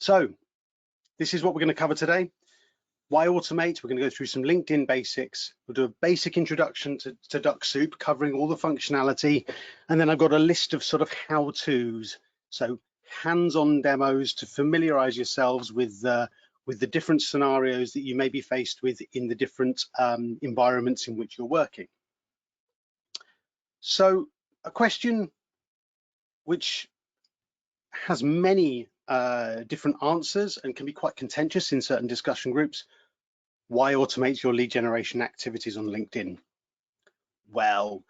So this is what we're going to cover today. Why automate? We're going to go through some LinkedIn basics. We'll do a basic introduction to Dux-Soup, covering all the functionality. And then I've got a list of sort of how-tos. So hands-on demos to familiarize yourselves with the different scenarios that you may be faced with in the different environments in which you're working. So a question which has many different answers and can be quite contentious in certain discussion groups. Why automate your lead generation activities on LinkedIn? Well,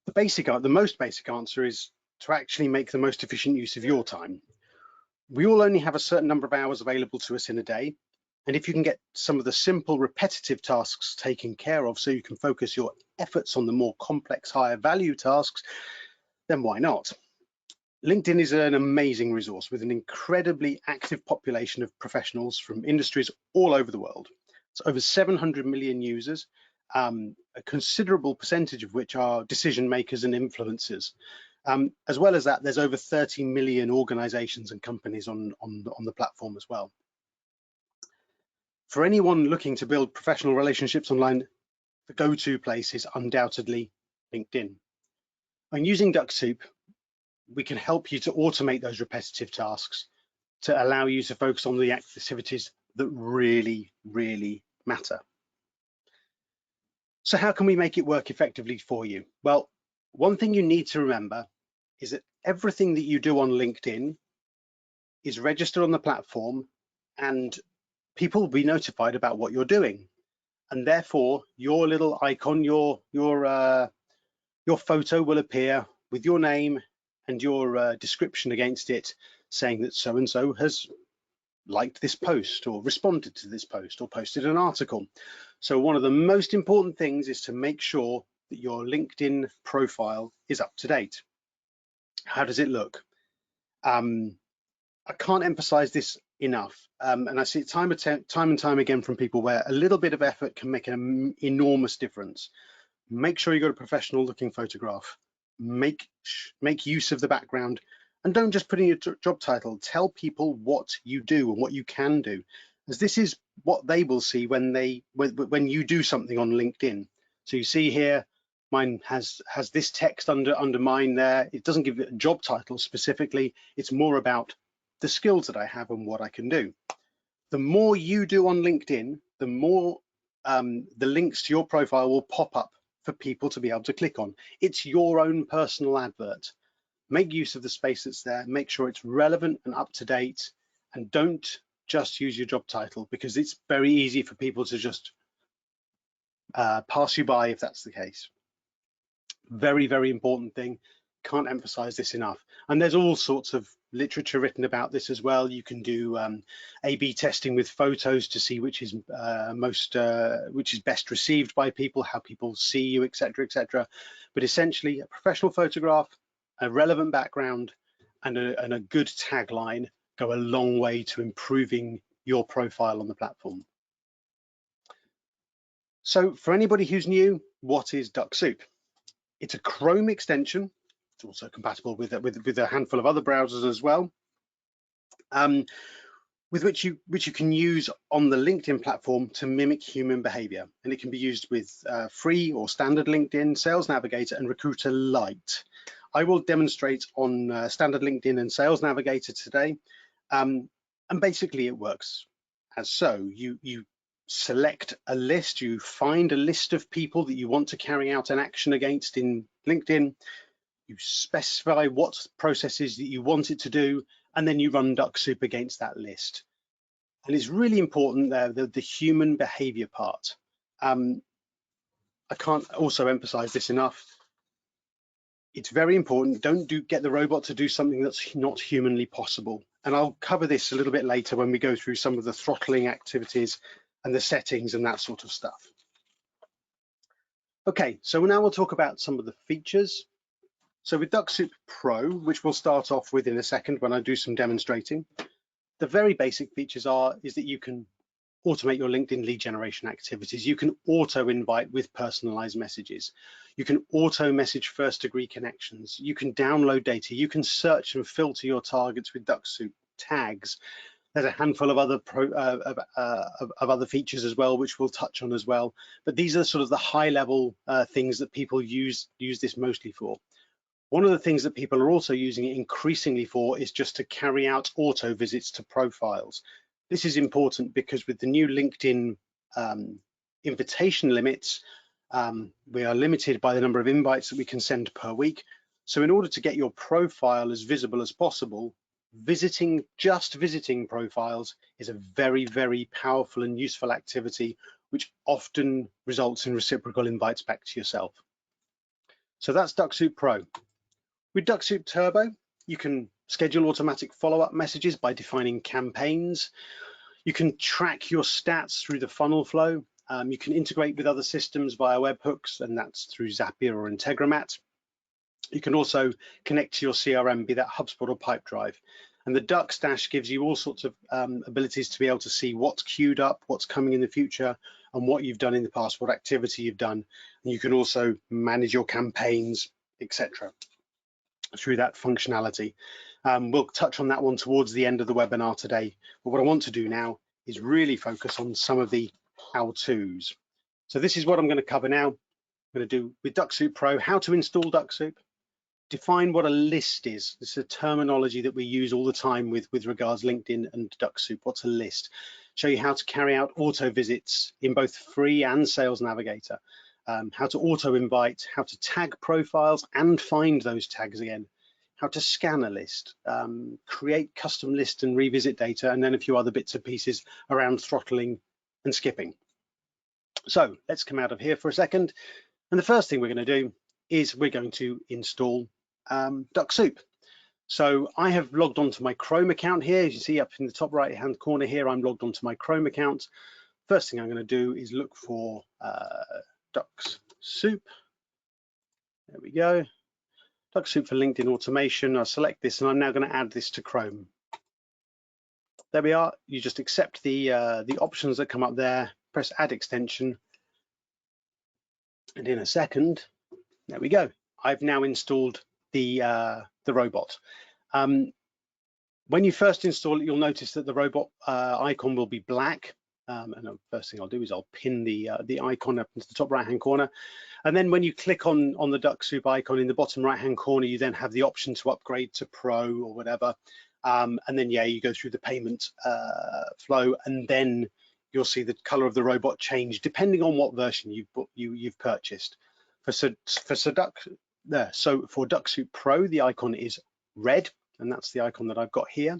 the most basic answer is to actually make the most efficient use of your time. We all only have a certain number of hours available to us in a day. And if you can get some of the simple repetitive tasks taken care of so you can focus your efforts on the more complex, higher value tasks, then why not? LinkedIn is an amazing resource with an incredibly active population of professionals from industries all over the world. It's over 700 million users, a considerable percentage of which are decision makers and influencers. As well as that, there's over 30 million organizations and companies on the platform as well. For anyone looking to build professional relationships online, the go-to place is undoubtedly LinkedIn. And using Dux-Soup, we can help you to automate those repetitive tasks to allow you to focus on the activities that really, really matter. So how can we make it work effectively for you? Well, one thing you need to remember is that everything that you do on LinkedIn is registered on the platform and people will be notified about what you're doing. And therefore your little icon, your photo will appear with your name and your description against it, saying that so-and-so has liked this post or responded to this post or posted an article. So one of the most important things is to make sure that your LinkedIn profile is up to date. How does it look? I can't emphasize this enough. And I see it time and time again from people where a little bit of effort can make an enormous difference. Make sure you got a professional looking photograph. Make use of the background, and don't just put in your job title. Tell people what you do and what you can do, as this is what they will see when you do something on LinkedIn. So you see here, mine has this text under mine there. It doesn't give it a job title specifically. It's more about the skills that I have and what I can do. The more you do on LinkedIn, the more the links to your profile will pop up for people to be able to click on. It's your own personal advert. Make use of the space that's there, make sure it's relevant and up to date, and don't just use your job title, because it's very easy for people to just pass you by if that's the case. Very, very important thing. Can't emphasize this enough. And there's all sorts of literature written about this as well. You can do A/B testing with photos to see which is best received by people, how people see you, etc., etc. But essentially, a professional photograph, a relevant background, and a good tagline go a long way to improving your profile on the platform. So for anybody who's new, what is Dux-Soup? It's a Chrome extension. It's also compatible with a handful of other browsers as well, with which you can use on the LinkedIn platform to mimic human behavior. And it can be used with free or standard LinkedIn, Sales Navigator, and Recruiter Lite. I will demonstrate on standard LinkedIn and Sales Navigator today. And basically it works as so. You select a list, you find a list of people that you want to carry out an action against in LinkedIn. You specify what processes that you want it to do, and then you run Dux-Soup against that list. And it's really important there, the human behavior part. I can't also emphasize this enough. It's very important. Don't get the robot to do something that's not humanly possible. And I'll cover this a little bit later when we go through some of the throttling activities and the settings and that sort of stuff. Okay, so now we'll talk about some of the features. So with Dux-Soup Pro, which we'll start off with in a second when I do some demonstrating, the very basic features is that you can automate your LinkedIn lead generation activities. You can auto invite with personalized messages. You can auto message first degree connections. You can download data. You can search and filter your targets with Dux-Soup tags. There's a handful of other other features as well, which we'll touch on as well. But these are sort of the high level things that people use this mostly for. One of the things that people are also using it increasingly for is just to carry out auto visits to profiles. This is important because with the new LinkedIn invitation limits, we are limited by the number of invites that we can send per week. So in order to get your profile as visible as possible, just visiting profiles is a very, very powerful and useful activity, which often results in reciprocal invites back to yourself. So that's Dux-Soup Pro. With Dux-Soup Turbo, you can schedule automatic follow-up messages by defining campaigns. You can track your stats through the funnel flow. You can integrate with other systems via webhooks, and that's through Zapier or Integromat. You can also connect to your CRM, be that HubSpot or Pipedrive. And the Dux Dash gives you all sorts of abilities to be able to see what's queued up, what's coming in the future, and what you've done in the past, what activity you've done. And you can also manage your campaigns, etc. through that functionality. We'll touch on that one towards the end of the webinar today. But what I want to do now is really focus on some of the how-tos. So this is what I'm going to cover now. I'm going to do with Dux-Soup Pro, how to install Dux-Soup, define what a list is. This is a terminology that we use all the time with regards LinkedIn and Dux-Soup. What's a list? Show you how to carry out auto visits in both free and Sales Navigator. How to auto invite, how to tag profiles and find those tags again, how to scan a list, create custom list and revisit data, and then a few other bits and pieces around throttling and skipping. So let's come out of here for a second. And the first thing we're going to do is we're going to install Dux-Soup. So I have logged onto my Chrome account here. As you see up in the top right hand corner here, I'm logged onto my Chrome account. First thing I'm going to do is look for Dux-Soup. There we go. Dux-Soup for LinkedIn automation. I'll select this and I'm now going to add this to Chrome. There we are. You just accept the options that come up there, press add extension. And in a second, there we go. I've now installed the robot. When you first install it, you'll notice that the robot icon will be black. And the first thing I'll do is I'll pin the icon up into the top right-hand corner. And then when you click on the Dux-Soup icon in the bottom right-hand corner, you then have the option to upgrade to Pro or whatever. And then, yeah, you go through the payment flow, and then you'll see the color of the robot change depending on what version you've purchased. So for Dux-Soup Pro, the icon is red, and that's the icon that I've got here.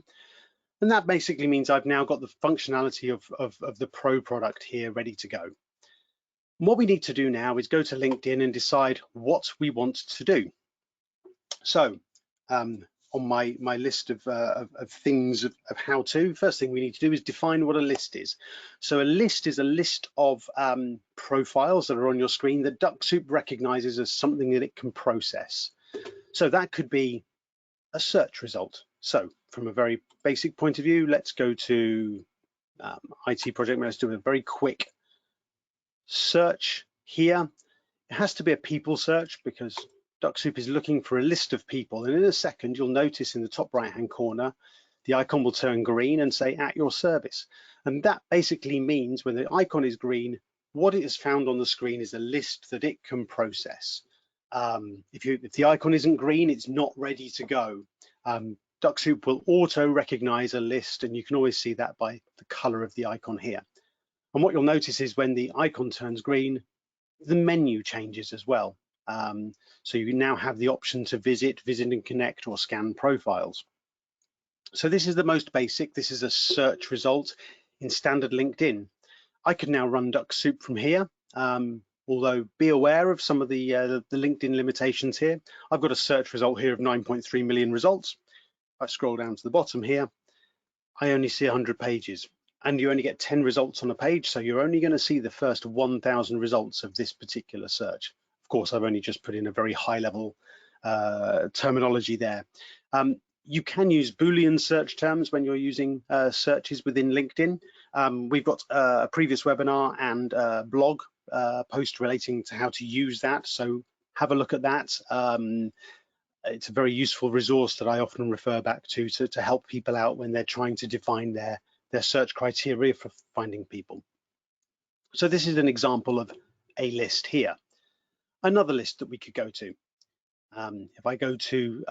And that basically means I've now got the functionality of the Pro product here ready to go. And what we need to do now is go to LinkedIn and decide what we want to do. So on my list of things of how to, first thing we need to do is define what a list is. So a list is a list of profiles that are on your screen that Dux-Soup recognizes as something that it can process. So that could be a search result. So from a very basic point of view, let's go to IT project. Let's do a very quick search here. It has to be a people search because Dux-Soup is looking for a list of people. And in a second, you'll notice in the top right-hand corner, the icon will turn green and say at your service. And that basically means when the icon is green, what it has found on the screen is a list that it can process. If the icon isn't green, it's not ready to go. Dux-Soup will auto recognize a list, and you can always see that by the color of the icon here. And what you'll notice is when the icon turns green, the menu changes as well. So you now have the option to visit and connect, or scan profiles. So this is the most basic. This is a search result in standard LinkedIn. I could now run Dux-Soup from here. Although be aware of some of the LinkedIn limitations here. I've got a search result here of 9.3 million results. If I scroll down to the bottom here, I only see 100 pages, and you only get 10 results on a page, so you're only going to see the first 1,000 results of this particular search. Of course, I've only just put in a very high level terminology there. You can use Boolean search terms when you're using searches within LinkedIn. We've got a previous webinar and blog post relating to how to use that, so have a look at that. it's a very useful resource that I often refer back to help people out when they're trying to define their search criteria for finding people. So this is an example of a list here. Another list that we could go to. If I go to,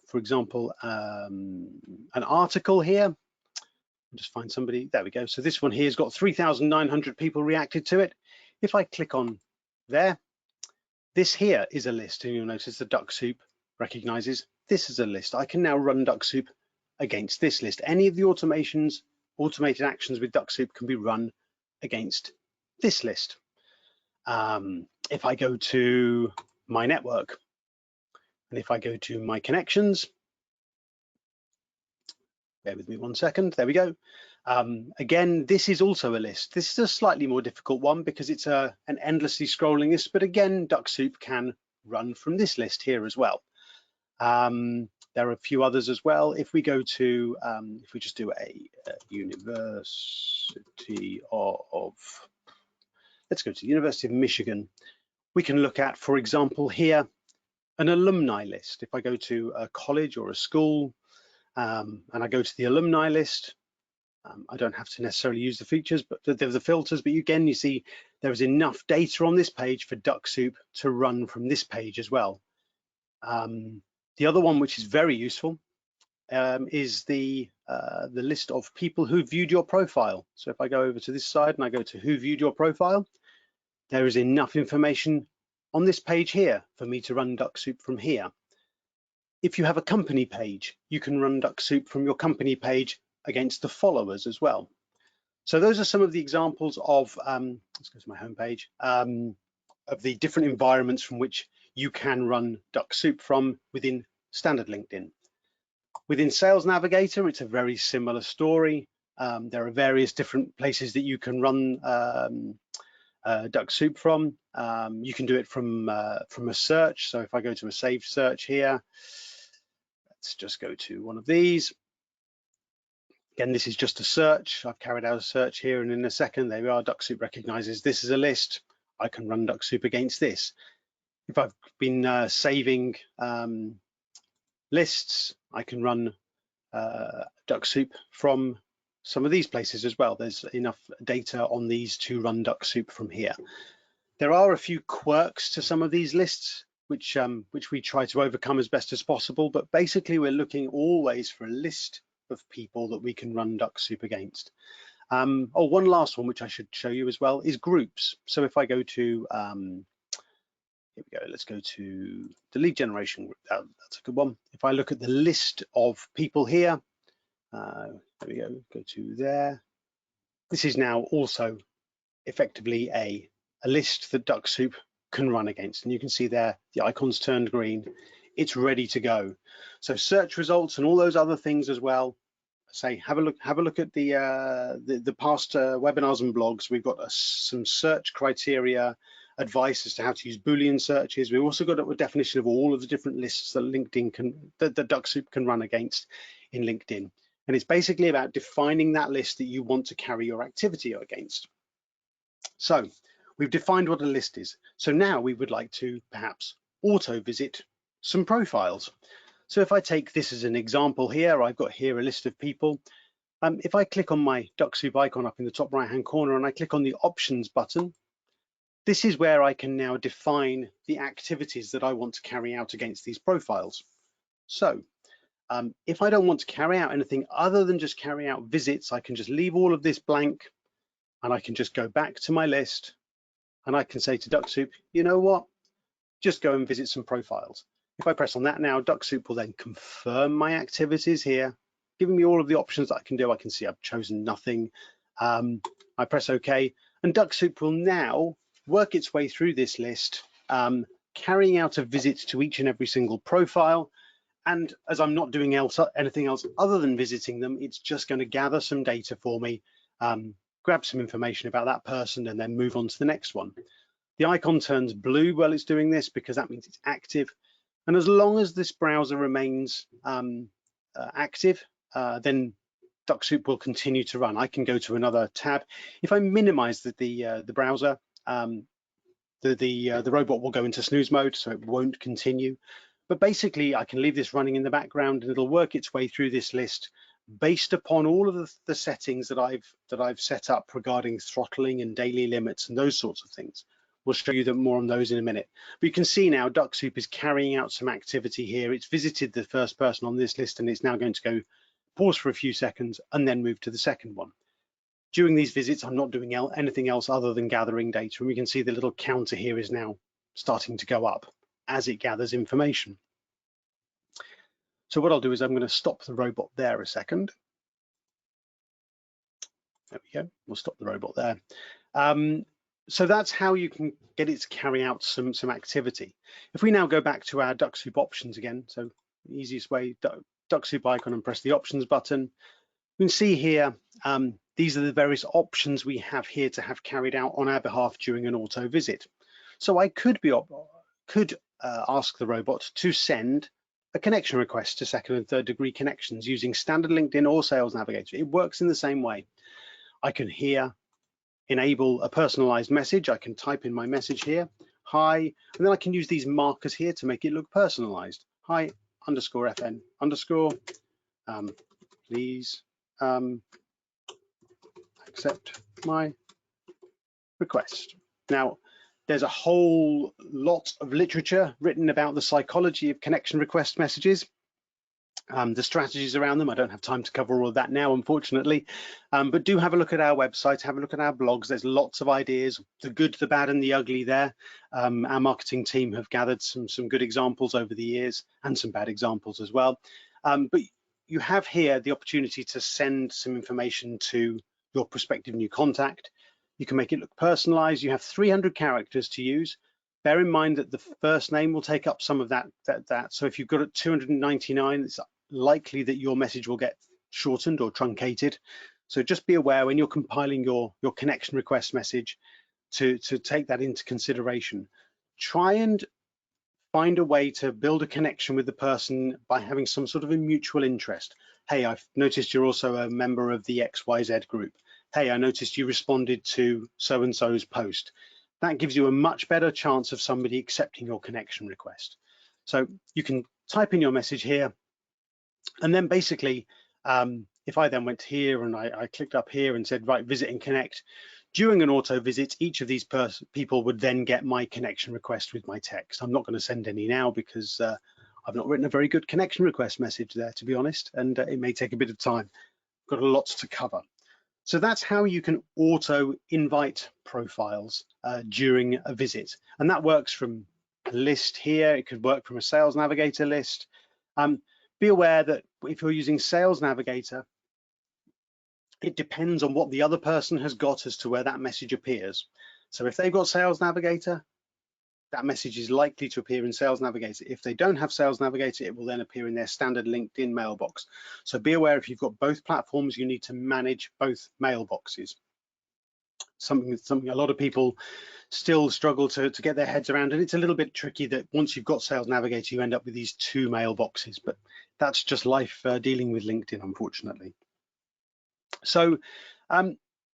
for example, an article here, I'll just find somebody, there we go. So this one here has got 3,900 people reacted to it. If I click on there, this here is a list, and you'll notice the Dux-Soup recognizes this is a list. I can now run Dux-Soup against this list. Any of the automated actions with Dux-Soup can be run against this list. If I go to my network, and if I go to my connections, bear with me 1 second, there we go. Again, this is also a list. This is a slightly more difficult one because it's an endlessly scrolling list, but again, Dux-Soup can run from this list here as well. There are a few others as well. If we go to, if we just do a University of, let's go to the University of Michigan, we can look at, for example, here, an alumni list. If I go to a college or a school, and I go to the alumni list, I don't have to necessarily use the features, but the filters, but again, you see there is enough data on this page for Dux-Soup to run from this page as well. The other one, which is very useful, is the list of people who viewed your profile. So if I go over to this side and I go to who viewed your profile, there is enough information on this page here for me to run Dux-Soup from here. If you have a company page, you can run Dux-Soup from your company page against the followers as well. So those are some of the examples of, let's go to my home page, of the different environments from which you can run Dux-Soup from within standard LinkedIn. Within Sales Navigator, it's a very similar story. There are various different places that you can run Dux-Soup from. You can do it from a search. So if I go to a saved search here, let's just go to one of these. Again, this is just a search. I've carried out a search here, and in a second, there we are. Dux-Soup recognizes this is a list. I can run Dux-Soup against this. If I've been saving lists, I can run Dux-Soup from some of these places as well. There's enough data on these to run Dux-Soup from here. There are a few quirks to some of these lists, which we try to overcome as best as possible, but basically we're looking always for a list of people that we can run Dux-Soup against. Oh, one last one which I should show you as well is groups. So if I go to, here we go, let's go to the lead generation group. That's a good one. If I look at the list of people here, there we go to there. This is now also effectively a list that Dux-Soup can run against, and you can see there the icons turned green. It's ready to go. So search results and all those other things as well. Say have a look at the past webinars and blogs. We've got some search criteria advice as to how to use Boolean searches. We've also got a definition of all of the different lists that that Dux-Soup can run against in LinkedIn. And it's basically about defining that list that you want to carry your activity against. So we've defined what a list is. So now we would like to perhaps auto visit some profiles. So if I take this as an example here, I've got here a list of people. If I click on my Dux-Soup icon up in the top right hand corner and I click on the options button, this is where I can now define the activities that I want to carry out against these profiles. So if I don't want to carry out anything other than just carry out visits, I can just leave all of this blank and I can just go back to my list and I can say to Dux-Soup, you know what, just go and visit some profiles. If I press on that now, Dux-Soup will then confirm my activities here, giving me all of the options that I can do. I can see I've chosen nothing. I press OK, and Dux-Soup will now work its way through this list, carrying out a visit to each and every single profile. And as I'm not doing anything else other than visiting them, it's just going to gather some data for me, grab some information about that person, and then move on to the next one. The icon turns blue while it's doing this because that means it's active. And as long as this browser remains active, then Dux-Soup will continue to run. I can go to another tab. If I minimize the browser, the robot will go into snooze mode, so it won't continue. But basically, I can leave this running in the background and it'll work its way through this list based upon all of the settings that I've set up regarding throttling and daily limits and those sorts of things. We'll show you more on those in a minute. But you can see now Dux-Soup is carrying out some activity here. It's visited the first person on this list and it's now going to go pause for a few seconds and then move to the second one. During these visits, I'm not doing anything else other than gathering data. And we can see the little counter here is now starting to go up as it gathers information. So what I'll do is I'm going to stop the robot there a second. There we go, we'll stop the robot there. So that's how you can get it to carry out some activity. If we now go back to our Dux-Soup options again, so the easiest way, Dux-Soup icon and press the options button, you can see here, these are the various options we have here to have carried out on our behalf during an auto visit. So I could ask the robot to send a connection request to second and third degree connections using standard LinkedIn or Sales Navigator. It works in the same way. I can here enable a personalized message. I can type in my message here, hi, and then I can use these markers here to make it look personalized. Hi _FN _ please accept my request. Now, there's a whole lot of literature written about the psychology of connection request messages, the strategies around them. I don't have time to cover all of that now, unfortunately, but do have a look at our website, have a look at our blogs. There's lots of ideas, the good, the bad, and the ugly there. Our marketing team have gathered some good examples over the years and some bad examples as well. But you have here the opportunity to send some information to your prospective new contact. You can make it look personalized. You have 300 characters to use. Bear in mind that the first name will take up some of that. So if you've got it 299, it's likely that your message will get shortened or truncated. So just be aware when you're compiling your connection request message to take that into consideration. Try and find a way to build a connection with the person by having some sort of a mutual interest. Hey, I've noticed you're also a member of the XYZ group. Hey, I noticed you responded to so-and-so's post. That gives you a much better chance of somebody accepting your connection request. So you can type in your message here, and then basically, if I then went here and I clicked up here and said, right, visit and connect, during an auto visit, each of these people would then get my connection request with my text. I'm not going to send any now because I've not written a very good connection request message there, to be honest, and it may take a bit of time. Got a lot to cover. So that's how you can auto invite profiles during a visit. And that works from a list here. It could work from a Sales Navigator list. Be aware that if you're using Sales Navigator, it depends on what the other person has got as to where that message appears. So if they've got Sales Navigator, that message is likely to appear in Sales Navigator. If they don't have Sales Navigator, it will then appear in their standard LinkedIn mailbox. So be aware, if you've got both platforms, you need to manage both mailboxes. Something a lot of people still struggle to get their heads around, and it's a little bit tricky that once you've got Sales Navigator, you end up with these two mailboxes, but that's just life dealing with LinkedIn, unfortunately. So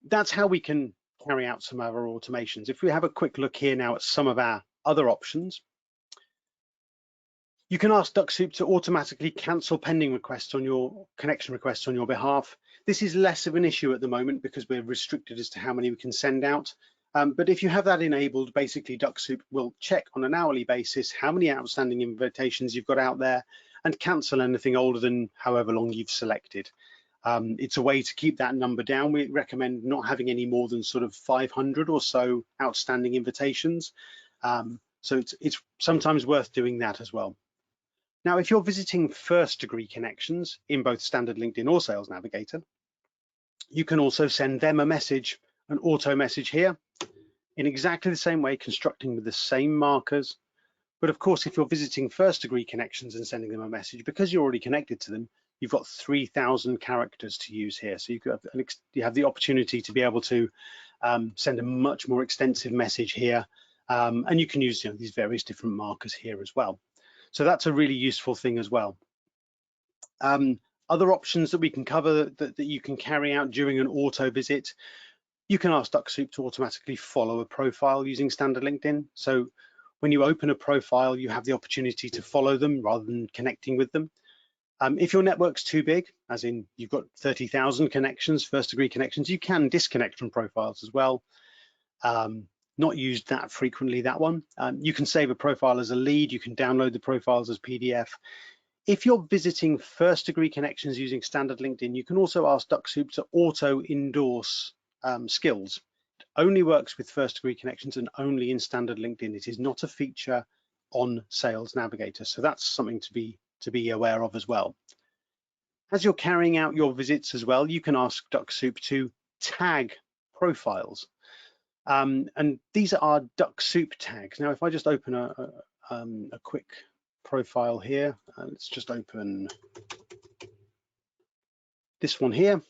that's how we can carry out some of our automations. If we have a quick look here now at some of our other options, you can ask Dux-Soup to automatically cancel pending requests on your connection requests on your behalf. This is less of an issue at the moment because we're restricted as to how many we can send out. But if you have that enabled, basically Dux-Soup will check on an hourly basis how many outstanding invitations you've got out there and cancel anything older than however long you've selected. It's a way to keep that number down. We recommend not having any more than sort of 500 or so outstanding invitations. So it's sometimes worth doing that as well. Now, if you're visiting first degree connections in both standard LinkedIn or Sales Navigator, you can also send them a message, an auto message here, in exactly the same way, constructing with the same markers. But of course, if you're visiting first degree connections and sending them a message, because you're already connected to them, you've got 3,000 characters to use here. So you have the opportunity to be able to send a much more extensive message here. And you can use these various different markers here as well. So that's a really useful thing as well. Other options that we can cover that you can carry out during an auto visit, you can ask Dux-Soup to automatically follow a profile using standard LinkedIn. So When you open a profile, you have the opportunity to follow them rather than connecting with them. If your network's too big, as in you've got 30,000 connections, first degree connections, you can disconnect from profiles as well. Not used that frequently, that one. You can save a profile as a lead, you can download the profiles as PDF. If you're visiting first degree connections using standard LinkedIn, you can also ask Dux-Soup to auto endorse skills. It only works with first degree connections and only in standard LinkedIn. It is not a feature on Sales Navigator. So that's something to be aware of as well. As you're carrying out your visits as well, you can ask Dux-Soup to tag profiles. And these are Dux-Soup tags. Now, if I just open a quick profile here, let's just open this one here.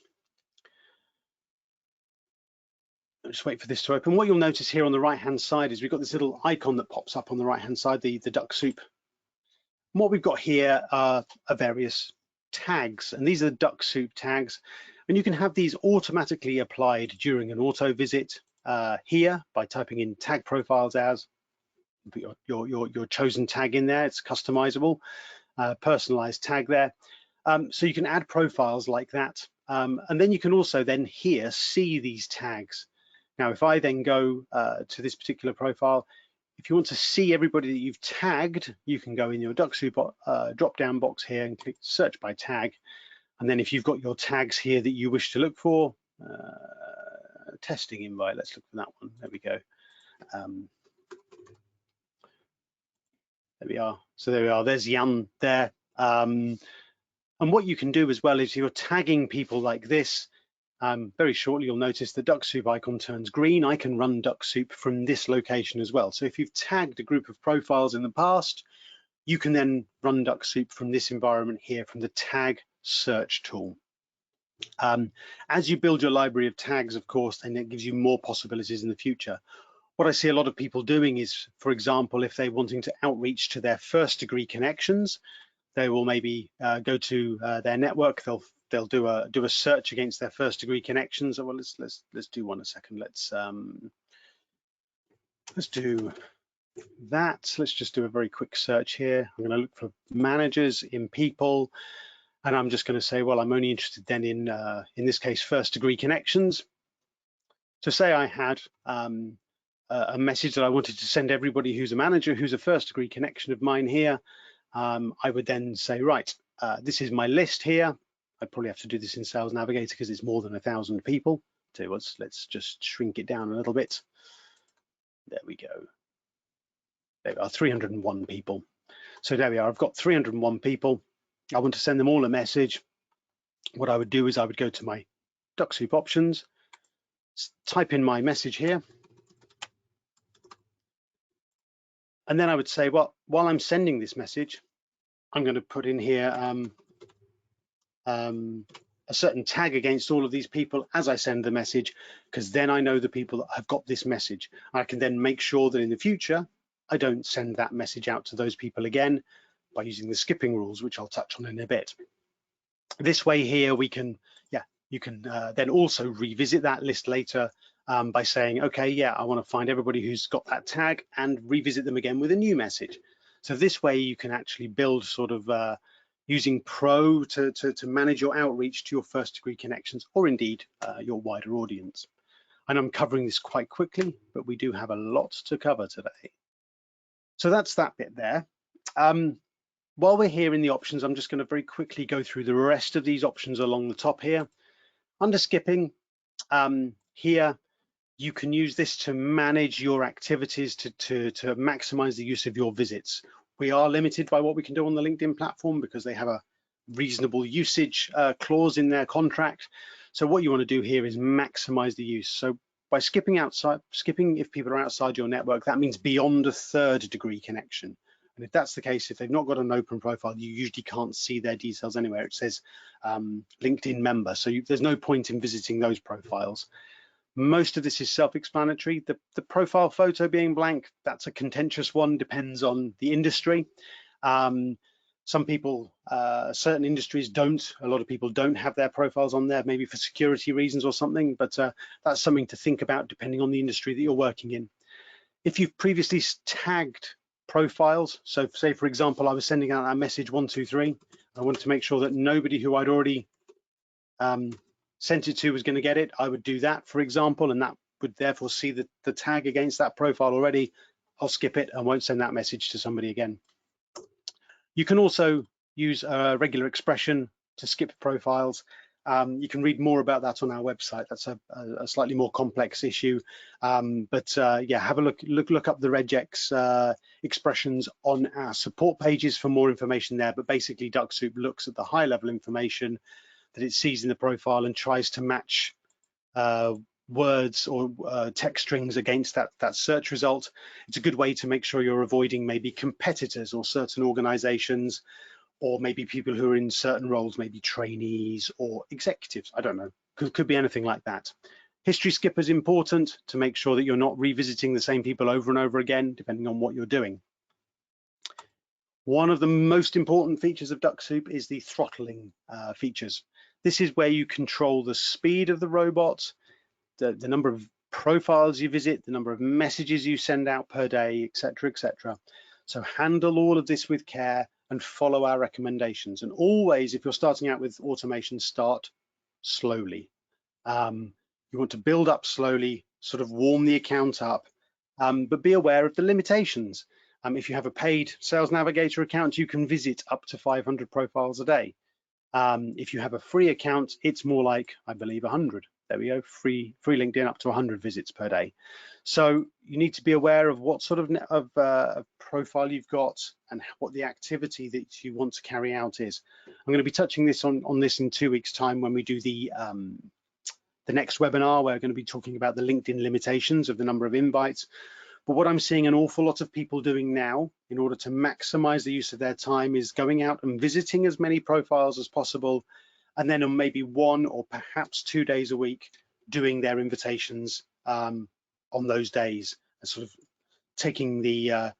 Just wait for this to open. What you'll notice here on the right-hand side is we've got this little icon that pops up on the right-hand side, the Dux-Soup. What we've got here are various tags, and these are the Dux-Soup tags, and you can have these automatically applied during an auto visit here by typing in tag profiles as, put your chosen tag in there. It's customizable, personalized tag there. So you can add profiles like that, and then you can also then here see these tags. Now, if I then go to this particular profile, if you want to see everybody that you've tagged, you can go in your Dux-Soup drop-down box here and click search by tag. And then if you've got your tags here that you wish to look for, testing invite, let's look for that one. There we go. There we are. So there we are. There's Jan there. And what you can do as well is you're tagging people like this. Very shortly, you'll notice the Dux-Soup icon turns green. I can run Dux-Soup from this location as well. So if you've tagged a group of profiles in the past, you can then run Dux-Soup from this environment here, from the tag search tool. As you build your library of tags, of course, then it gives you more possibilities in the future. What I see a lot of people doing is, for example, if they're wanting to outreach to their first degree connections, they will maybe go to their network. They'll do a search against their first degree connections. Well, let's do one a second. Let's do that. Let's just do a very quick search here. I'm going to look for managers in people, and I'm just going to say, well, I'm only interested then in this case first degree connections. So say I had a message that I wanted to send everybody who's a manager, who's a first degree connection of mine here. I would then say, right, this is my list here. I'd probably have to do this in Sales Navigator because it's more than 1,000 people. Tell you what, let's just shrink it down a little bit. There we go. There we are, 301 people. So there we are, I've got 301 people. I want to send them all a message. What I would do is I would go to my Dux-Soup options, type in my message here. And then I would say, well, while I'm sending this message, I'm going to put in here a certain tag against all of these people as I send the message, because then I know the people that have got this message. I can then make sure that in the future, I don't send that message out to those people again by using the skipping rules, which I'll touch on in a bit. This way here, we can, you can then also revisit that list later by saying, okay, yeah, I want to find everybody who's got that tag and revisit them again with a new message. So this way you can actually build sort of using Pro to manage your outreach to your first degree connections, or indeed your wider audience. And I'm covering this quite quickly, but we do have a lot to cover today. So that's that bit there. While we're here in the options, I'm just going to very quickly go through the rest of these options along the top here. Under skipping, here, you can use this to manage your activities to maximize the use of your visits. We are limited by what we can do on the LinkedIn platform because they have a reasonable usage clause in their contract. So what you want to do here is maximize the use. So by skipping if people are outside your network, that means beyond a third degree connection. And if that's the case, if they've not got an open profile, you usually can't see their details anywhere. It says LinkedIn member, so there's no point in visiting those profiles. Most of this is self-explanatory. The profile photo being blank, that's a contentious one, depends on the industry. Some people, certain industries don't, a lot of people don't have their profiles on there, maybe for security reasons or something, but that's something to think about depending on the industry that you're working in. If you've previously tagged profiles. So say, for example, I was sending out that message 123. I wanted to make sure that nobody who I'd already sent it to was going to get it. I would do that, for example, and that would therefore see the tag against that profile already. I'll skip it and won't send that message to somebody again. You can also use a regular expression to skip profiles. You can read more about that on our website. That's a slightly more complex issue, yeah, have a look up the regex expressions on our support pages for more information there. But basically, Dux-Soup looks at the high-level information that it sees in the profile and tries to match words or text strings against that search result. It's a good way to make sure you're avoiding maybe competitors or certain organizations, or maybe people who are in certain roles, maybe trainees or executives. I don't know, could be anything like that. History skipper is important to make sure that you're not revisiting the same people over and over again, depending on what you're doing. One of the most important features of Dux-Soup is the throttling features. This is where you control the speed of the robot, the number of profiles you visit, the number of messages you send out per day, etc., etc. So handle all of this with care and follow our recommendations. And always, if you're starting out with automation, start slowly. You want to build up slowly, sort of warm the account up, but be aware of the limitations. If you have a paid Sales Navigator account, you can visit up to 500 profiles a day. If you have a free account, it's more like, I believe, 100. There we go, free LinkedIn, up to 100 visits per day. So you need to be aware of what sort of profile you've got and what the activity that you want to carry out is. I'm going to be touching this on this in 2 weeks' time when we do the next webinar. We're going to be talking about the LinkedIn limitations of the number of invites. But what I'm seeing an awful lot of people doing now in order to maximize the use of their time is going out and visiting as many profiles as possible, and then on maybe 1 or perhaps 2 days a week doing their invitations on those days, and sort of taking their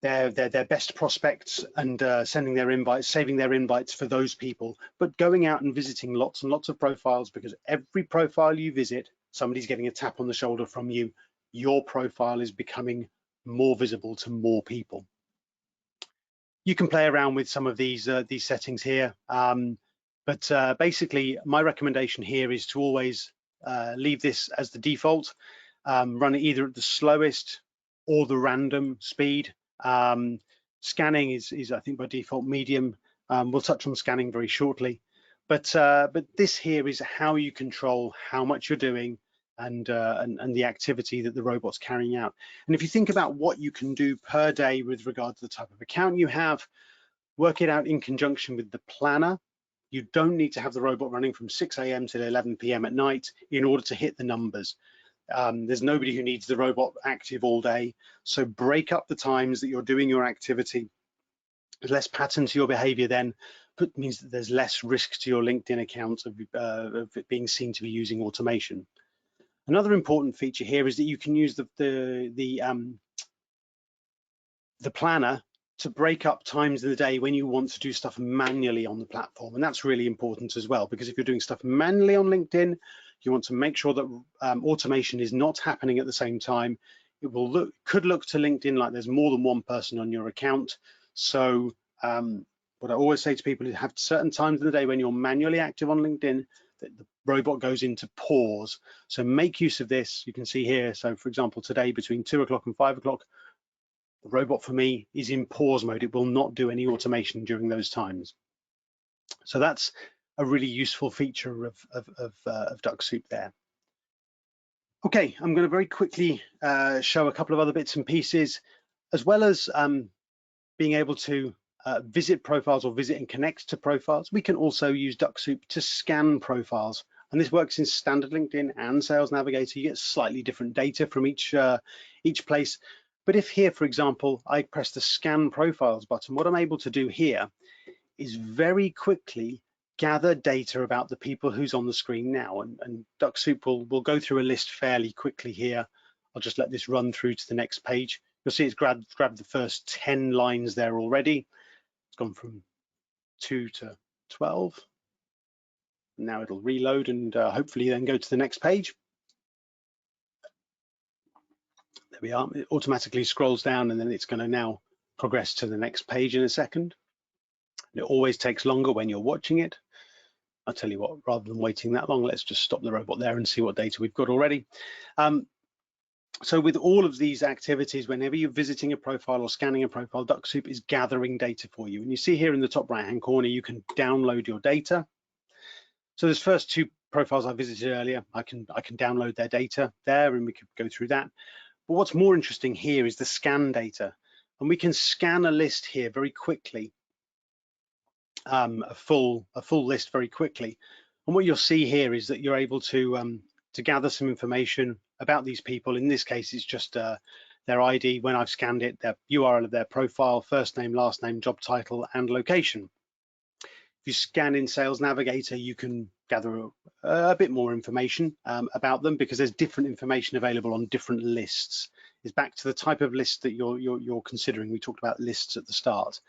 best prospects and sending their invites, saving their invites for those people, but going out and visiting lots and lots of profiles, because every profile you visit, somebody's getting a tap on the shoulder from you. Your profile is becoming more visible to more people. You can play around with some of these settings here, but basically my recommendation here is to always leave this as the default, run it either at the slowest or the random speed. Scanning is I think by default medium. We'll touch on scanning very shortly, but this here is how you control how much you're doing and the activity that the robot's carrying out. And if you think about what you can do per day with regard to the type of account you have, work it out in conjunction with the planner. You don't need to have the robot running from 6 AM to 11 PM at night in order to hit the numbers. There's nobody who needs the robot active all day. So break up the times that you're doing your activity. There's less pattern to your behavior then, but means that there's less risk to your LinkedIn account of it being seen to be using automation. Another important feature here is that you can use the planner to break up times in the day when you want to do stuff manually on the platform. And that's really important as well, because if you're doing stuff manually on LinkedIn, you want to make sure that automation is not happening at the same time. It could look to LinkedIn like there's more than one person on your account. So what I always say to people is have certain times in the day when you're manually active on LinkedIn that the robot goes into pause. So make use of this. You can see here, so for example, today between 2 o'clock and 5 o'clock, the robot for me is in pause mode. It will not do any automation during those times. So that's a really useful feature of Dux-Soup there. Okay, I'm going to very quickly show a couple of other bits and pieces, as well as being able to visit profiles or visit and connect to profiles. We can also use Dux-Soup to scan profiles, and this works in standard LinkedIn and Sales Navigator. You get slightly different data from each place. But if here, for example, I press the scan profiles button, what I'm able to do here is very quickly gather data about the people who's on the screen now, and Dux-Soup will go through a list fairly quickly here. I'll just let this run through to the next page. You'll see it's grabbed the first 10 lines there already. It's gone from 2 to 12. Now it'll reload and hopefully then go to the next page. There we are. It automatically scrolls down and then it's going to now progress to the next page in a second. It always takes longer when you're watching it. I'll tell you what, rather than waiting that long, let's just stop the robot there and see what data we've got already. So with all of these activities, whenever you're visiting a profile or scanning a profile, Dux-Soup is gathering data for you. And you see here in the top right-hand corner, you can download your data. So there's first two profiles I visited earlier. I can download their data there and we could go through that. But what's more interesting here is the scan data. And we can scan a list here very quickly, a full list very quickly. And what you'll see here is that you're able to gather some information about these people. In this case, it's just their ID. When I've scanned it, their URL of their profile, first name, last name, job title, and location. If you scan in Sales Navigator, you can gather a bit more information about them because there's different information available on different lists. It's back to the type of list that you're considering. We talked about lists at the start.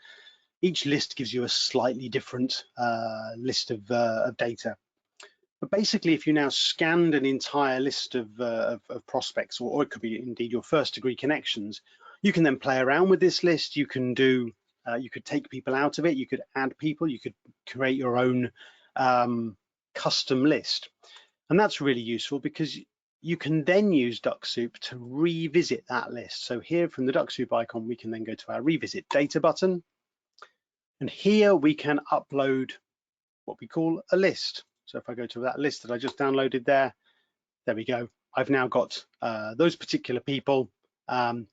Each list gives you a slightly different list of data. But basically, if you now scanned an entire list of prospects, or it could be indeed your first degree connections, you can then play around with this list. You can do, you could take people out of it, you could add people, you could create your own custom list. And that's really useful because you can then use Dux-Soup to revisit that list. So here from the Dux-Soup icon, we can then go to our revisit data button. And here we can upload what we call a list. So if I go to that list that I just downloaded there we go. I've now got those particular people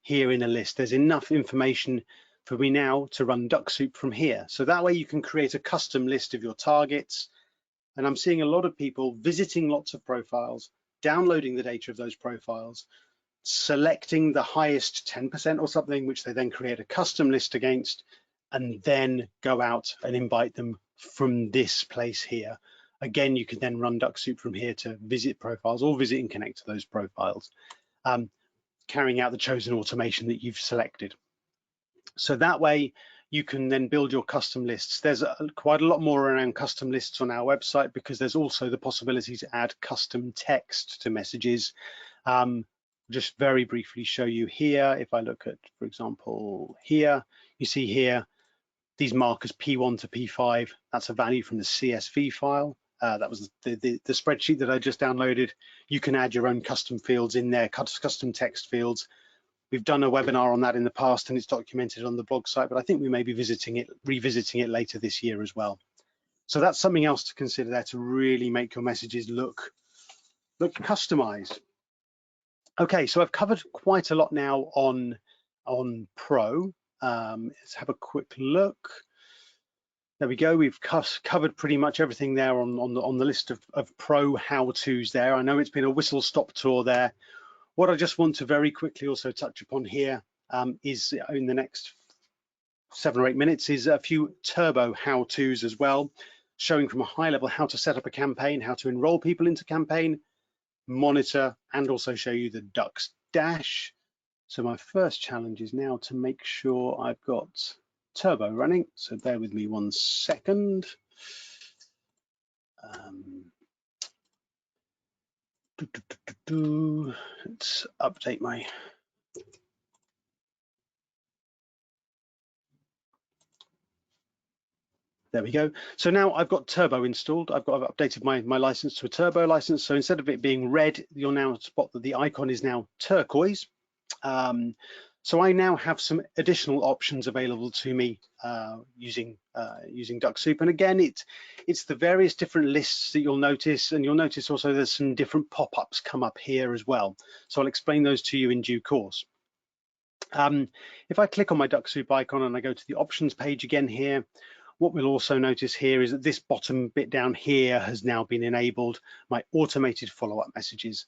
here in a list. There's enough information for me now to run Dux-Soup from here. So that way you can create a custom list of your targets. And I'm seeing a lot of people visiting lots of profiles, downloading the data of those profiles, selecting the highest 10% or something, which they then create a custom list against, and then go out and invite them from this place here. Again, you can then run Dux-Soup from here to visit profiles or visit and connect to those profiles, carrying out the chosen automation that you've selected. So that way you can then build your custom lists. There's quite a lot more around custom lists on our website because there's also the possibility to add custom text to messages. Just very briefly show you here. If I look at, for example, here, you see here, these markers P1 to P5, that's a value from the CSV file. That was the spreadsheet that I just downloaded. You can add your own custom fields in there, custom text fields. We've done a webinar on that in the past and it's documented on the blog site, but I think we may be revisiting it later this year as well. So that's something else to consider there to really make your messages look customized. Okay, so I've covered quite a lot now on Pro. Let's have a quick look. There we go. We've covered pretty much everything there on the list of Pro how-tos there. I know it's been a whistle-stop tour there. What I just want to very quickly also touch upon here is in the next 7 or 8 minutes is a few Turbo how-tos as well, showing from a high level how to set up a campaign, how to enroll people into campaign, monitor, and also show you the Dux Dash. So my first challenge is now to make sure I've got Turbo running. So bear with me 1 second. Let's update my. There we go. So now I've got Turbo installed. I've updated my license to a Turbo license. So instead of it being red, you'll now spot that the icon is now turquoise. So I now have some additional options available to me using Dux-Soup. And again, it's the various different lists that you'll notice, and you'll notice also there's some different pop-ups come up here as well. So I'll explain those to you in due course. If I click on my Dux-Soup icon and I go to the options page again here, what we'll also notice here is that this bottom bit down here has now been enabled, my automated follow-up messages.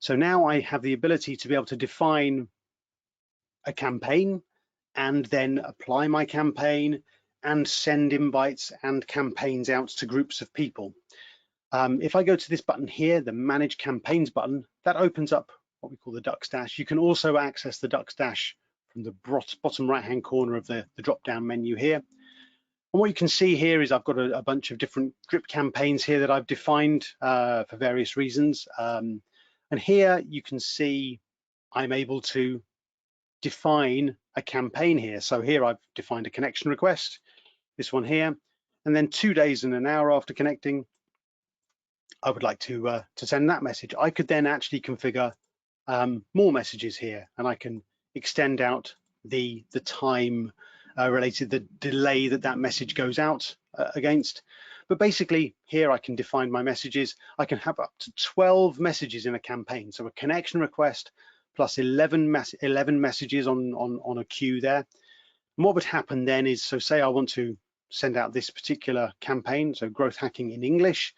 So now I have the ability to be able to define a campaign and then apply my campaign and send invites and campaigns out to groups of people. If I go to this button here, the Manage Campaigns button, that opens up what we call the Dux Dash. You can also access the Dux Dash from the bottom right-hand corner of the drop-down menu here. And what you can see here is I've got a bunch of different drip campaigns here that I've defined for various reasons. And here you can see I'm able to define a campaign here. So here I've defined a connection request, this one here, and then 2 days and an hour after connecting, I would like to send that message. I could then actually configure more messages here, and I can extend out the time related to the delay that message goes out against. But basically here I can define my messages. I can have up to 12 messages in a campaign. So a connection request plus 11 messages on a queue there. And what would happen then is, so say I want to send out this particular campaign, so growth hacking in English.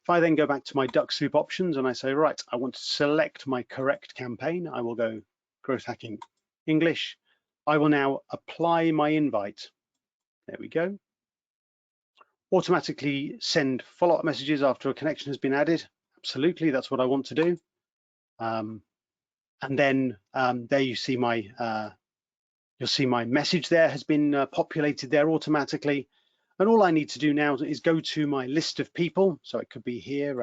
If I then go back to my Dux-Soup options and I say, right, I want to select my correct campaign, I will go growth hacking English. I will now apply my invite. There we go. Automatically send follow-up messages after a connection has been added. Absolutely, that's what I want to do. And then there you see my, you'll see my message there has been populated there automatically. And all I need to do now is go to my list of people. So it could be here.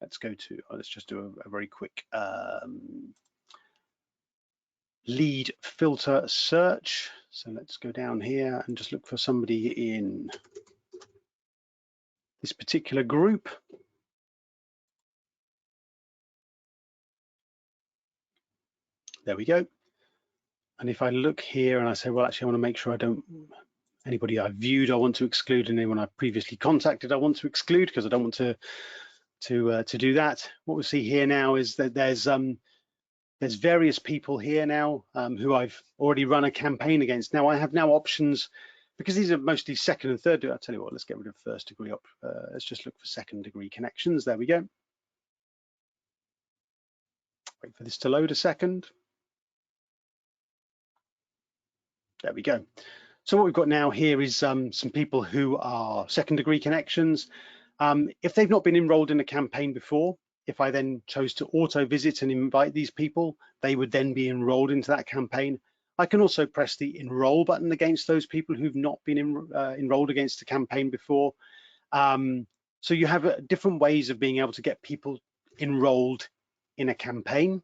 Let's go to, let's just do a very quick lead filter search. So let's go down here and just look for somebody in this particular group. There we go. And if I look here and I say, well, actually, I want to make sure I don't, anybody I've viewed, I want to exclude, and anyone I've previously contacted, I want to exclude because I don't want to do that. What we see here now is that there's various people here now who I've already run a campaign against. Now I have now options, because these are mostly second and third. I'll tell you what, let's get rid of first degree. Let's just look for second degree connections. There we go. Wait for this to load a second. There we go. So what we've got now here is some people who are second degree connections. If they've not been enrolled in a campaign before, if I then chose to auto visit and invite these people, they would then be enrolled into that campaign. I can also press the enroll button against those people who've not been enrolled against a campaign before. So you have different ways of being able to get people enrolled in a campaign.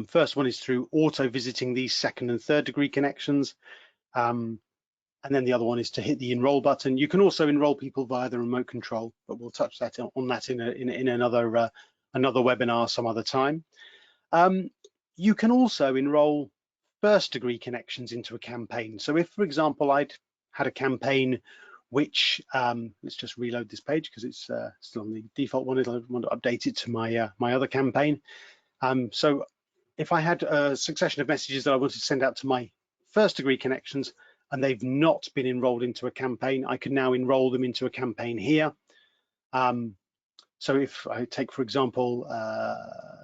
First one is through auto visiting these second and third degree connections. And then the other one is to hit the enroll button. You can also enroll people via the remote control, but we'll touch that on that in another webinar some other time. You can also enroll first degree connections into a campaign. So if, for example, I'd had a campaign which, let's just reload this page because it's still on the default one. I want to update it to my my other campaign. So if I had a succession of messages that I wanted to send out to my first degree connections and they've not been enrolled into a campaign, I can now enroll them into a campaign here. So if I take, for example,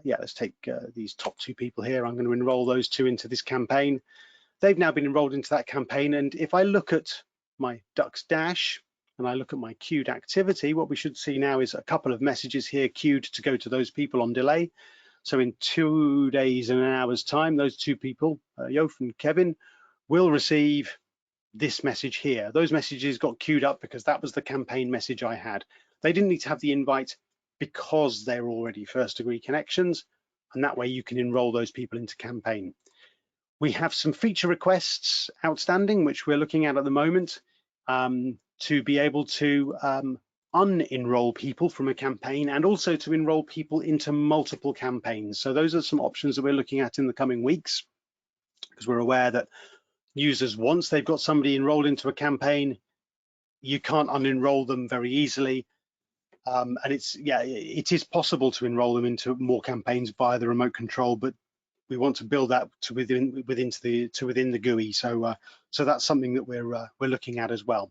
let's take these top two people here. I'm going to enroll those two into this campaign. They've now been enrolled into that campaign. And if I look at my Dux dash and I look at my queued activity, what we should see now is a couple of messages here queued to go to those people on delay. So in 2 days and an hour's time, those two people, Yof and Kevin, will receive this message here. Those messages got queued up because that was the campaign message I had. They didn't need to have the invite because they're already first degree connections, and that way you can enroll those people into campaign. We have some feature requests outstanding, which we're looking at the moment, to be able to unenroll people from a campaign and also to enroll people into multiple campaigns. So those are some options that we're looking at in the coming weeks, because we're aware that users, once they've got somebody enrolled into a campaign, you can't unenroll them very easily. And it is possible to enroll them into more campaigns via the remote control, but we want to build that to within the GUI. So so that's something that we're looking at as well.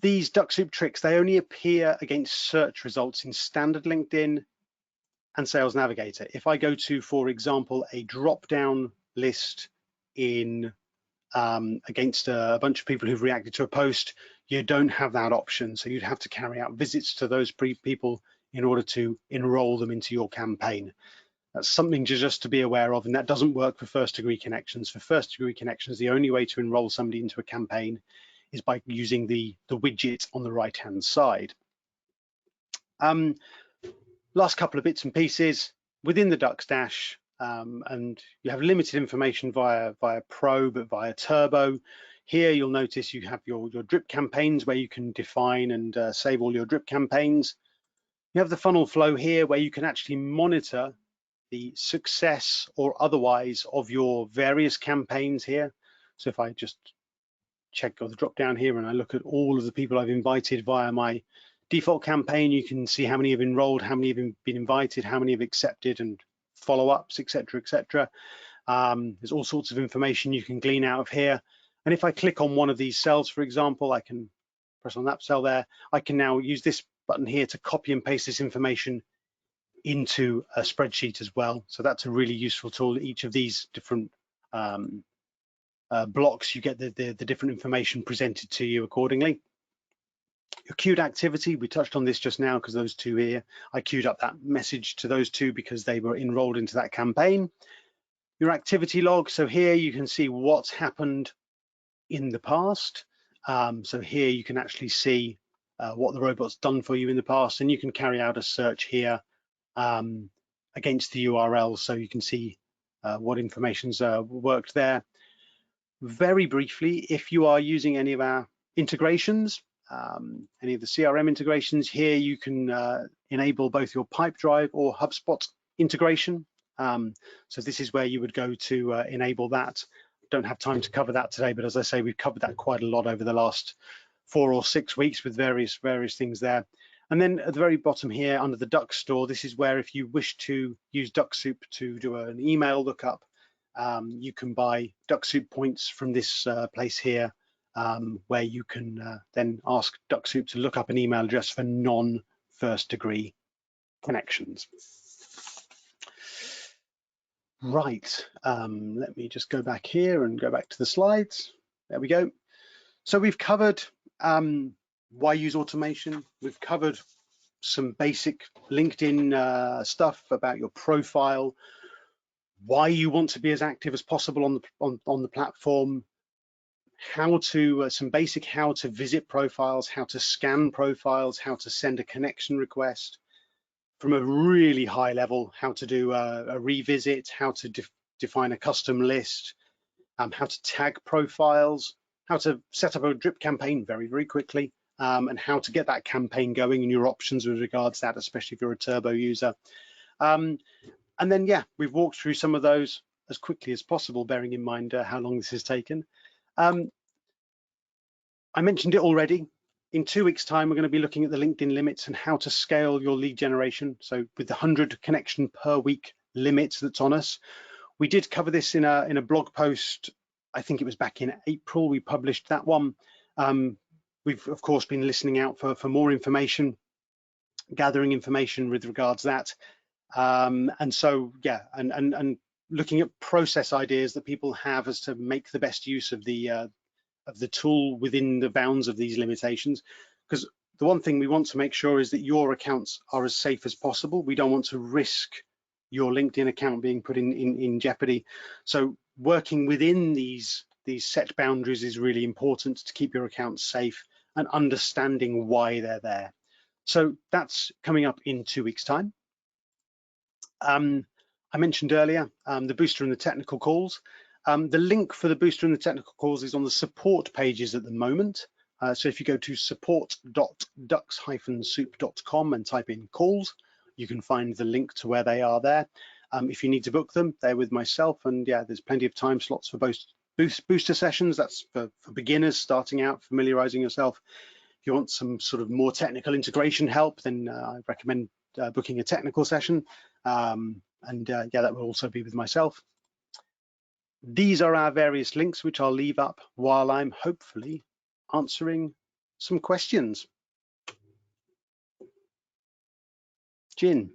These Dux-Soup tricks, they only appear against search results in standard LinkedIn and Sales Navigator. If I go to, for example, a drop-down list in against a bunch of people who've reacted to a post, you don't have that option. So you'd have to carry out visits to those people in order to enroll them into your campaign. That's something just to be aware of, and that doesn't work for first degree connections. For first degree connections, the only way to enroll somebody into a campaign is by using the widget on the right hand side. Last couple of bits and pieces. within the Dux dash, and you have limited information via Pro, but via Turbo. Here you'll notice you have your drip campaigns where you can define and save all your drip campaigns. You have the funnel flow here where you can actually monitor the success or otherwise of your various campaigns here. So if I just check the drop down here and I look at all of the people I've invited via my default campaign, you can see how many have enrolled, how many have been invited, how many have accepted, and follow-ups, etc., etc. There's all sorts of information you can glean out of here. And if I click on one of these cells, for example, I can press on that cell there. I can now use this button here to copy and paste this information into a spreadsheet as well. So that's a really useful tool. Each of these different blocks, you get the different information presented to you accordingly. Your queued activity, we touched on this just now because those two here, I queued up that message to those two because they were enrolled into that campaign. Your activity log, so here you can see what's happened in the past. So here you can actually see what the robot's done for you in the past, and you can carry out a search here against the URL, so you can see what information's worked there. Very briefly, if you are using any of our integrations, any of the CRM integrations, here you can enable both your Pipedrive or HubSpot integration. So this is where you would go to enable that. Don't have time to cover that today, but as I say, we've covered that quite a lot over the last 4 or 6 weeks with various things there. And then at the very bottom here under the Dux store, this is where if you wish to use Dux-Soup to do an email lookup, you can buy Dux-Soup points from this place here, where you can then ask Dux-Soup to look up an email address for non-first degree connections. Right, let me just go back here and go back to the slides. There we go. So we've covered why use automation. We've covered some basic LinkedIn stuff about your profile, why you want to be as active as possible on the platform, how to some basic how to visit profiles, how to scan profiles, how to send a connection request. From a really high level, how to do a revisit, how to define a custom list, how to tag profiles, how to set up a drip campaign very quickly, and how to get that campaign going and your options with regards to that, especially if you're a Turbo user. And then, yeah, we've walked through some of those as quickly as possible, bearing in mind how long this has taken. I mentioned it already. In 2 weeks' time, we're going to be looking at the LinkedIn limits and how to scale your lead generation. So with the 100 connection per week limit that's on us, we did cover this in a blog post. I think it was back in April. We published that one. We've of course been listening out for more information, gathering information with regards to that, and so yeah, and looking at process ideas that people have as to make the best use of the tool within the bounds of these limitations. Because the one thing we want to make sure is that your accounts are as safe as possible. We don't want to risk your LinkedIn account being put in jeopardy. So working within these set boundaries is really important to keep your accounts safe and understanding why they're there. So that's coming up in 2 weeks' time. I mentioned earlier the booster and the technical calls. The link for the booster and the technical calls is on the support pages at the moment. So if you go to support.dux-soup.com and type in calls, you can find the link to where they are there. If you need to book them, they're with myself, and yeah, there's plenty of time slots for both booster sessions. That's for beginners starting out, familiarizing yourself. If you want some sort of more technical integration help, then I recommend booking a technical session. Yeah, that will also be with myself. These are our various links, which I'll leave up while I'm hopefully answering some questions. Jin.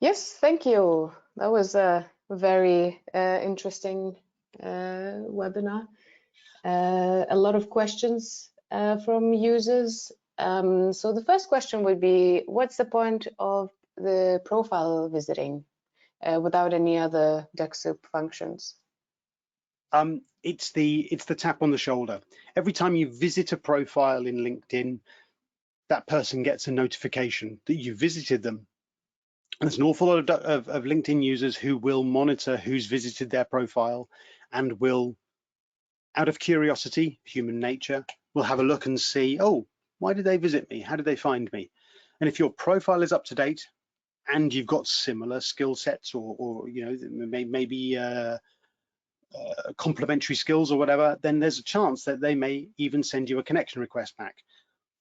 Yes, thank you. That was a very interesting webinar. A lot of questions from users. So the first question would be, what's the point of the profile visiting without any other Dux-Soup functions? It's the tap on the shoulder. Every time you visit a profile in LinkedIn, that person gets a notification that you visited them. There's an awful lot of LinkedIn users who will monitor who's visited their profile and will, out of curiosity, human nature, will have a look and see, oh, why did they visit me? How did they find me? And if your profile is up to date and you've got similar skill sets or you know, maybe complementary skills or whatever, then there's a chance that they may even send you a connection request back.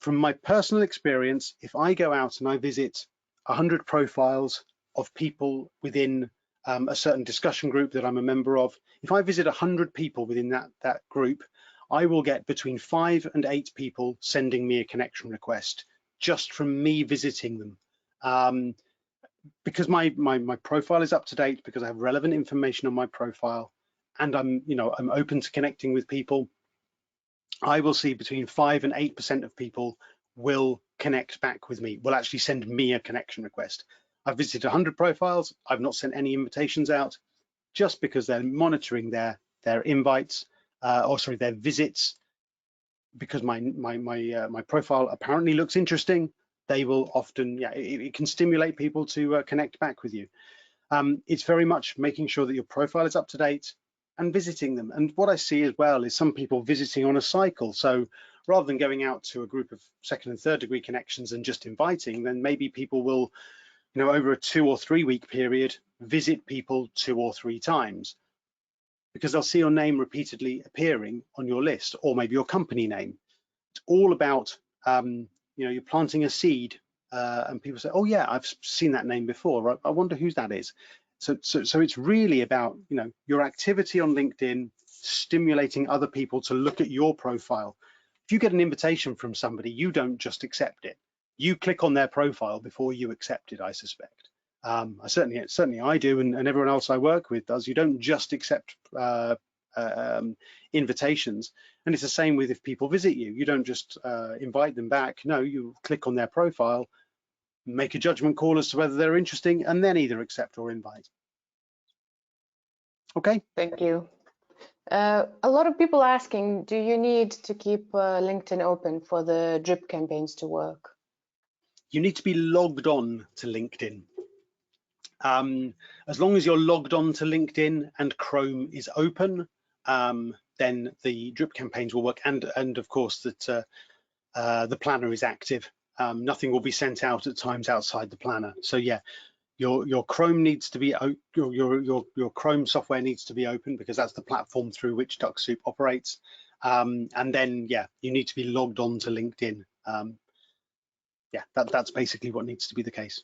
From my personal experience, if I go out and I visit 100 profiles of people within a certain discussion group that I'm a member of, if I visit 100 people within that group, I will get between 5 and 8 people sending me a connection request just from me visiting them. Because my profile is up to date, because I have relevant information on my profile, and I'm open to connecting with people, I will see between 5 and 8% of people will connect back with me, will actually send me a connection request. I've visited 100 profiles, I've not sent any invitations out, just because they're monitoring their invites, their visits, because my profile apparently looks interesting. They will often, it can stimulate people to connect back with you. It's very much making sure that your profile is up to date and visiting them. And what I see as well is some people visiting on a cycle. So rather than going out to a group of second and third degree connections and just inviting, then maybe people will, over a 2 or 3 week period, visit people 2 or 3 times, because they'll see your name repeatedly appearing on your list, or maybe your company name. It's all about, you're planting a seed and people say, oh yeah, I've seen that name before. I wonder whose that is. So it's really about, your activity on LinkedIn, stimulating other people to look at your profile. If you get an invitation from somebody, you don't just accept it. You click on their profile before you accept it, I suspect. Certainly I do, and everyone else I work with does. You don't just accept invitations. And it's the same with if people visit you. You don't just invite them back. No, you click on their profile, make a judgment call as to whether they're interesting, and then either accept or invite. Okay. Thank you. A lot of people asking, do you need to keep LinkedIn open for the drip campaigns to work? You need to be logged on to LinkedIn. As long as you're logged on to LinkedIn and Chrome is open, then the drip campaigns will work, and of course that the planner is active. Nothing will be sent out at times outside the planner. So yeah, your Chrome needs to be your Chrome software needs to be open, because that's the platform through which Dux-Soup operates. And then yeah, you need to be logged on to LinkedIn. Yeah, that's basically what needs to be the case.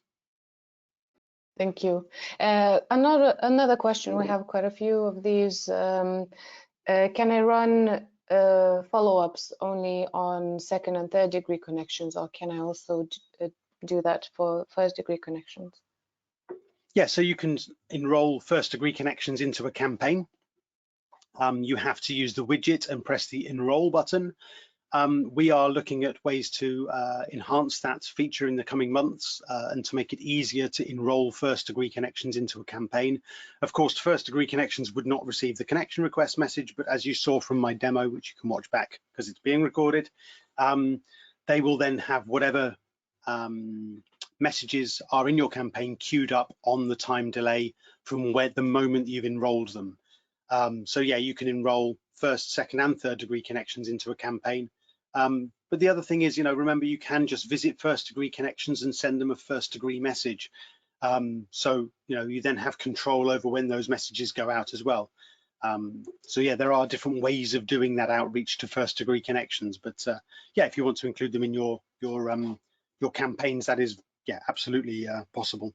Thank you. Another question. We have quite a few of these. Can I run follow-ups only on second and third degree connections, or can I also do that for first degree connections? Yeah, so you can enroll first degree connections into a campaign. You have to use the widget and press the enroll button. We are looking at ways to enhance that feature in the coming months and to make it easier to enroll first degree connections into a campaign. Of course, first degree connections would not receive the connection request message, but as you saw from my demo, which you can watch back because it's being recorded, they will then have whatever messages are in your campaign queued up on the time delay from the moment you've enrolled them. So yeah, you can enroll first, second, and third degree connections into a campaign. But the other thing is, remember, you can just visit first degree connections and send them a first degree message. So, you then have control over when those messages go out as well. So yeah, there are different ways of doing that outreach to first degree connections. But yeah, if you want to include them in your campaigns, that is, yeah, absolutely possible.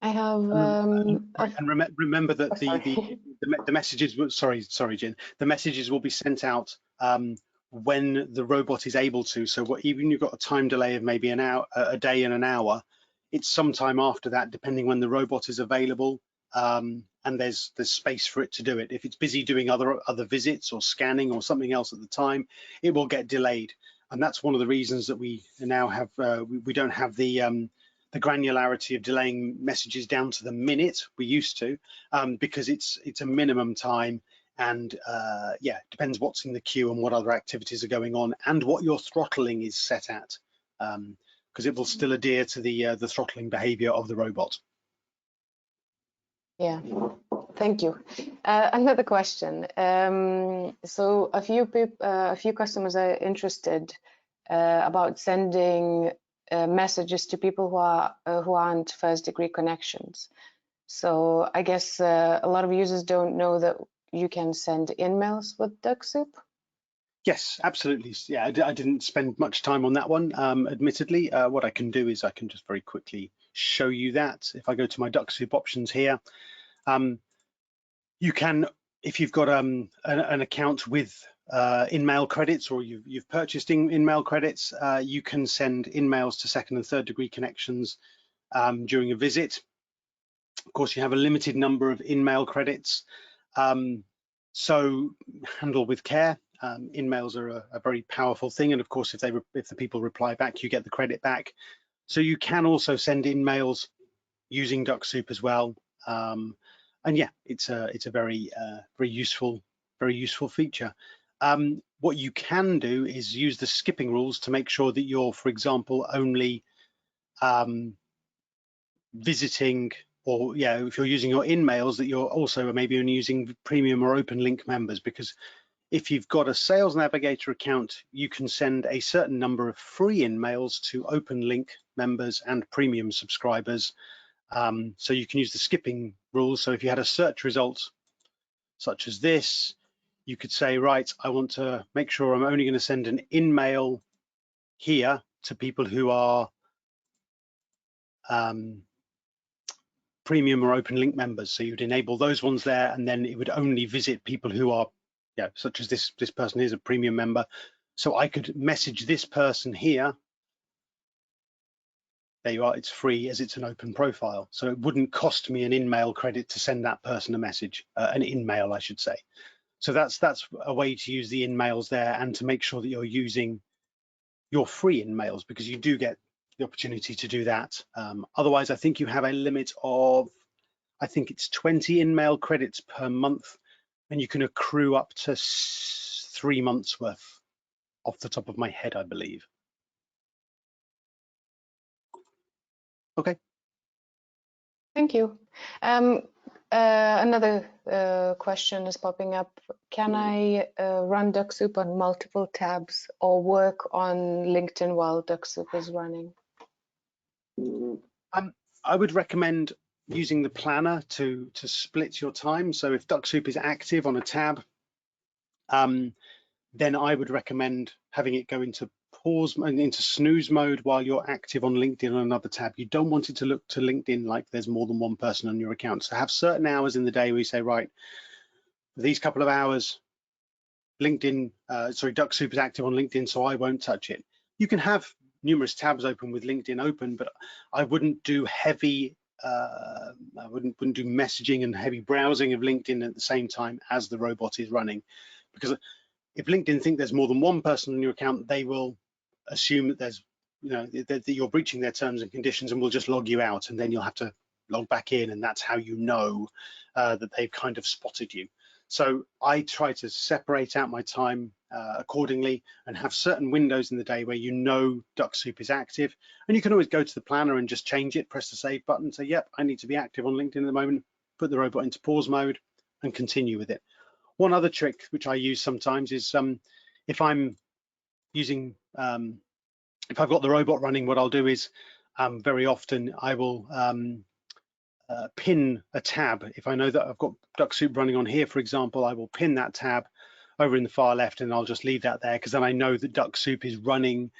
I have and remember that the messages will, sorry Jen, the messages will be sent out when the robot is able to. So even you've got a time delay of maybe an hour, a day and an hour, it's sometime after that, depending when the robot is available, and there's space for it to do it. If it's busy doing other visits or scanning or something else at the time, it will get delayed. And that's one of the reasons that we now have we don't have the granularity of delaying messages down to the minute we used to, because it's a minimum time, and yeah, depends what's in the queue and what other activities are going on and what your throttling is set at, because it will still adhere to the throttling behavior of the robot. Yeah, thank you. Another question. So a few customers are interested about sending messages to people who aren't first-degree connections. So I guess a lot of users don't know that you can send in-mails with Dux-Soup. Yes, absolutely. Yeah, I didn't spend much time on that one, admittedly. What I can do is I can just very quickly show you that. If I go to my Dux-Soup options here, you can, if you've got an account with in-mail credits, or you've purchased in-mail credits, you can send in-mails to second and third degree connections during a visit. Of course, you have a limited number of in-mail credits, so handle with care. In-mails are a very powerful thing, and of course, if the people reply back, you get the credit back. So you can also send in-mails using Dux-Soup as well. And yeah, it's a very useful feature. What you can do is use the skipping rules to make sure that you're, for example, only visiting, or yeah, if you're using your in-mails, that you're also maybe only using premium or open link members, because if you've got a Sales Navigator account, you can send a certain number of free in-mails to open link members and premium subscribers. So you can use the skipping rules. So if you had a search result such as this, you could say, right, I want to make sure I'm only going to send an in-mail here to people who are premium or open link members. So you'd enable those ones there, and then it would only visit people who are, yeah, such as this person is a premium member. So I could message this person here. There you are, it's free as it's an open profile. So it wouldn't cost me an in-mail credit to send that person a message, an in-mail, I should say. So that's a way to use the in-mails there, and to make sure that you're using your free in-mails, because you do get the opportunity to do that. Otherwise, I think you have a limit of, I think it's 20 in-mail credits per month, and you can accrue up to 3 months worth off the top of my head, I believe. Okay. Thank you. Another question is popping up. Can I run Dux-Soup on multiple tabs or work on LinkedIn while Dux-Soup is running? I would recommend using the planner to split your time. So if Dux-Soup is active on a tab, then I would recommend having it go into pause and into snooze mode while you're active on LinkedIn on another tab. You don't want it to look to LinkedIn like there's more than one person on your account. So have certain hours in the day where you say, right, for these couple of hours, Dux-Soup is active on LinkedIn, so I won't touch it. You can have numerous tabs open with LinkedIn open, but I wouldn't do heavy, I wouldn't do messaging and heavy browsing of LinkedIn at the same time as the robot is running, because if LinkedIn think there's more than one person on your account, they will assume that there's, that you're breaching their terms and conditions, and will just log you out, and then you'll have to log back in, and that's how you know that they've kind of spotted you. So I try to separate out my time accordingly, and have certain windows in the day where Dux-Soup is active, and you can always go to the planner and just change it, press the save button, say, yep, I need to be active on LinkedIn at the moment, put the robot into pause mode and continue with it. One other trick which I use sometimes is if I'm using, if I've got the robot running, what I'll do is very often I will pin a tab. If I know that I've got Dux-Soup running on here, for example, I will pin that tab over in the far left, and I'll just leave that there, because then I know that Dux-Soup is running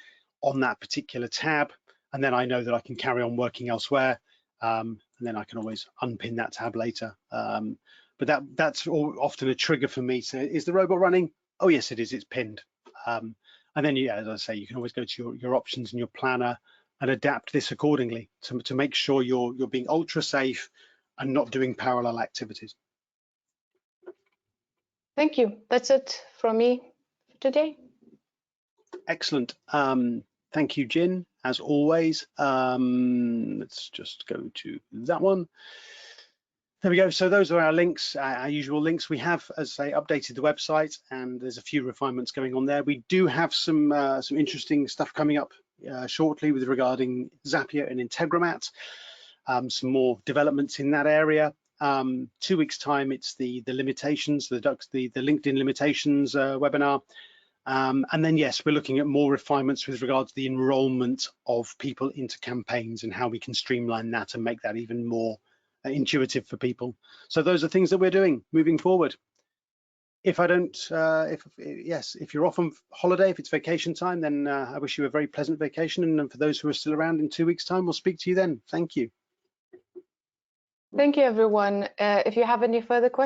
on that particular tab, and then I know that I can carry on working elsewhere, and then I can always unpin that tab later. But that's often a trigger for me. So is the robot running? Oh yes, it is, it's pinned. And then, yeah, as I say, you can always go to your options in your planner and adapt this accordingly to make sure you're being ultra safe and not doing parallel activities. Thank you. That's it from me for today. Excellent. Thank you, Jin, as always. Let's just go to that one. There we go. So those are our links, our usual links. We have, as I say, updated the website, and there's a few refinements going on there. We do have some interesting stuff coming up shortly with regarding Zapier and Integromat. Some more developments in that area. 2 weeks time, it's the limitations, the LinkedIn limitations webinar. And then, yes, we're looking at more refinements with regard to the enrollment of people into campaigns and how we can streamline that and make that even more intuitive for people. So those are things that we're doing moving forward. If I don't, if you're off on holiday, if it's vacation time, then I wish you a very pleasant vacation. And for those who are still around in 2 weeks time, we'll speak to you then. Thank you. Thank you, everyone. If you have any further questions,